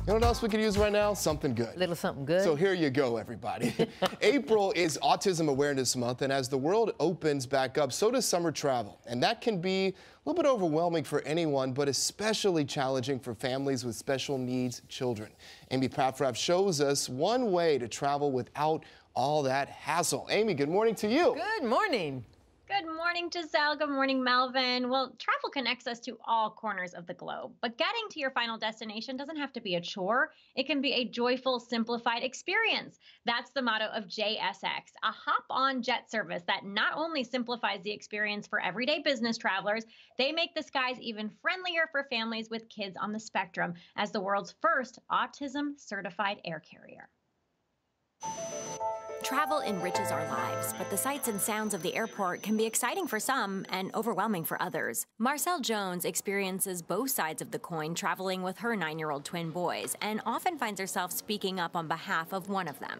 You know what else we could use right now? Something good. A little something good. So here you go, everybody. April is Autism Awareness Month, and as the world opens back up, so does summer travel. And that can be a little bit overwhelming for anyone, but especially challenging for families with special needs children. Amy Paffrath shows us one way to travel without all that hassle. Amy, good morning to you. Good morning. Good morning, Giselle. Good morning, Melvin. Well, travel connects us to all corners of the globe, but getting to your final destination doesn't have to be a chore. It can be a joyful, simplified experience. That's the motto of JSX, a hop-on jet service that not only simplifies the experience for everyday business travelers, they make the skies even friendlier for families with kids on the spectrum as the world's first Autism Certified Air Carrier. Travel enriches our lives, but the sights and sounds of the airport can be exciting for some and overwhelming for others. Marcell Jones experiences both sides of the coin traveling with her 9-year-old twin boys and often finds herself speaking up on behalf of one of them.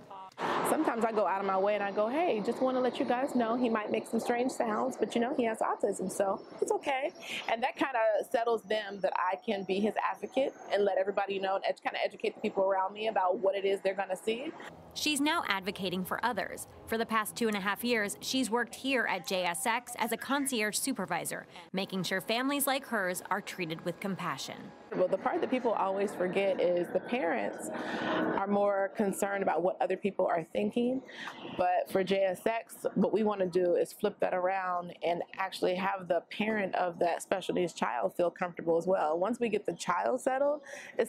Sometimes I go out of my way and I go, hey, just want to let you guys know he might make some strange sounds, but you know, he has autism, so it's okay. And that kind of settles them that I can be his advocate and let everybody know and kind of educate the people around me about what it is they're going to see. She's now advocating for others. For the past 2.5 years, she's worked here at JSX as a concierge supervisor, making sure families like hers are treated with compassion. Well, the part that people always forget is the parents are more concerned about what other people are thinking. But for JSX, what we want to do is flip that around and actually have the parent of that special needs child feel comfortable as well. Once we get the child settled,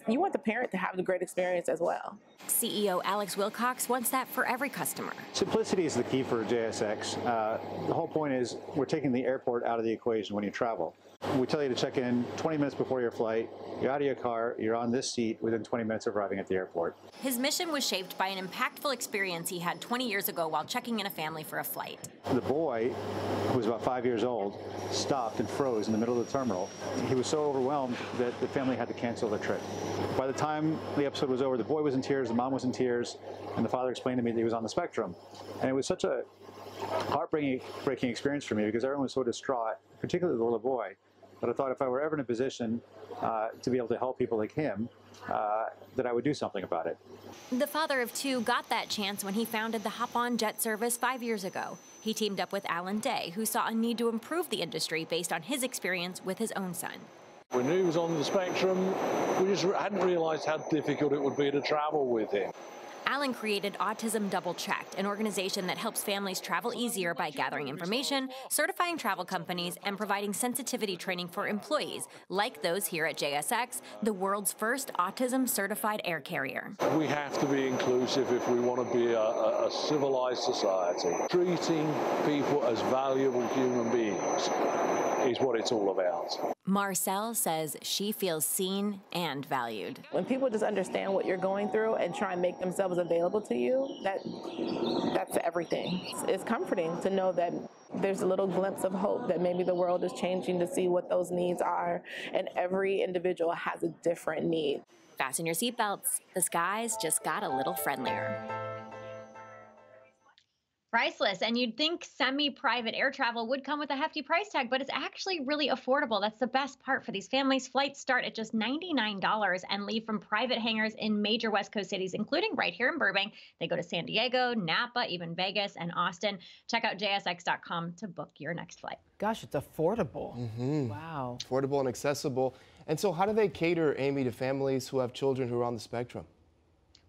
you want the parent to have the great experience as well. CEO Alex Wilcox wants that for every customer. Simplicity is the key for JSX. The whole point is we're taking the airport out of the equation when you travel. We tell you to check in 20 minutes before your flight. You're out of your car, you're on this seat within 20 minutes of arriving at the airport. His mission was shaped by an impactful experience he had 20 years ago while checking in a family for a flight. The boy, who was about 5 years old, stopped and froze in the middle of the terminal. He was so overwhelmed that the family had to cancel the trip. By the time the episode was over, the boy was in tears, the mom was in tears, and the father explained to me that he was on the spectrum. And it was such a heartbreaking experience for me because everyone was so distraught, particularly the little boy. But I thought if I were ever in a position to be able to help people like him, that I would do something about it. The father of two got that chance when he founded the Hop-On Jet service 5 years ago. He teamed up with Alan Day, who saw a need to improve the industry based on his experience with his own son. We knew he was on the spectrum. We just hadn't realized how difficult it would be to travel with him. Alan created Autism Double Checked, an organization that helps families travel easier by gathering information, certifying travel companies, and providing sensitivity training for employees, like those here at JSX, the world's first Autism Certified Air Carrier. We have to be inclusive if we want to be a civilized society. Treating people as valuable human beings is what it's all about. Marcell says she feels seen and valued. When people just understand what you're going through and try and make themselves available to you, that's everything. It's comforting to know that there's a little glimpse of hope that maybe the world is changing to see what those needs are, and every individual has a different need. Fasten your seatbelts. The skies just got a little friendlier. Priceless, and you'd think semi-private air travel would come with a hefty price tag, but it's actually really affordable. That's the best part for these families. Flights start at just $99 and leave from private hangars in major West Coast cities, including right here in Burbank. They go to San Diego, Napa, even Vegas and Austin. Check out JSX.com to book your next flight. Gosh, it's affordable. Wow. Affordable and accessible. And so how do they cater, Amy, to families who have children who are on the spectrum?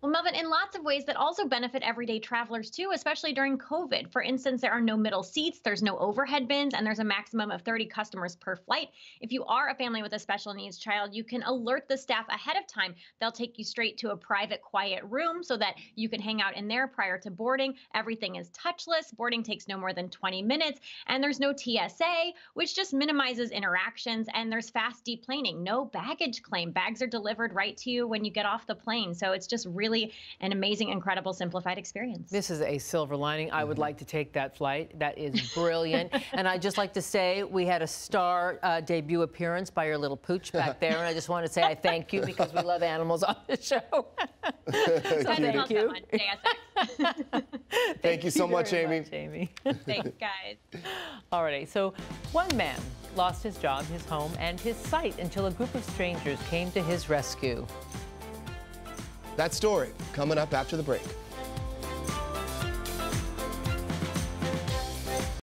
Well, Melvin, in lots of ways that also benefit everyday travelers too, especially during COVID. For instance, there are no middle seats, there's no overhead bins, and there's a maximum of 30 customers per flight. If you are a family with a special needs child, you can alert the staff ahead of time. They'll take you straight to a private, quiet room so that you can hang out in there prior to boarding. Everything is touchless. Boarding takes no more than 20 minutes, and there's no TSA, which just minimizes interactions, and there's fast deplaning. No baggage claim. Bags are delivered right to you when you get off the plane, so it's just really an amazing, incredible, simplified experience. This is a silver lining. I would like to take that flight. That is brilliant. And I'd just like to say we had a star debut appearance by your little pooch back there. And I just want to say I thank you because we love animals on the show. So thank you. Thank you so much, Amy. Thanks, guys. All right. So one man lost his job, his home, and his sight until a group of strangers came to his rescue. That story coming up after the break.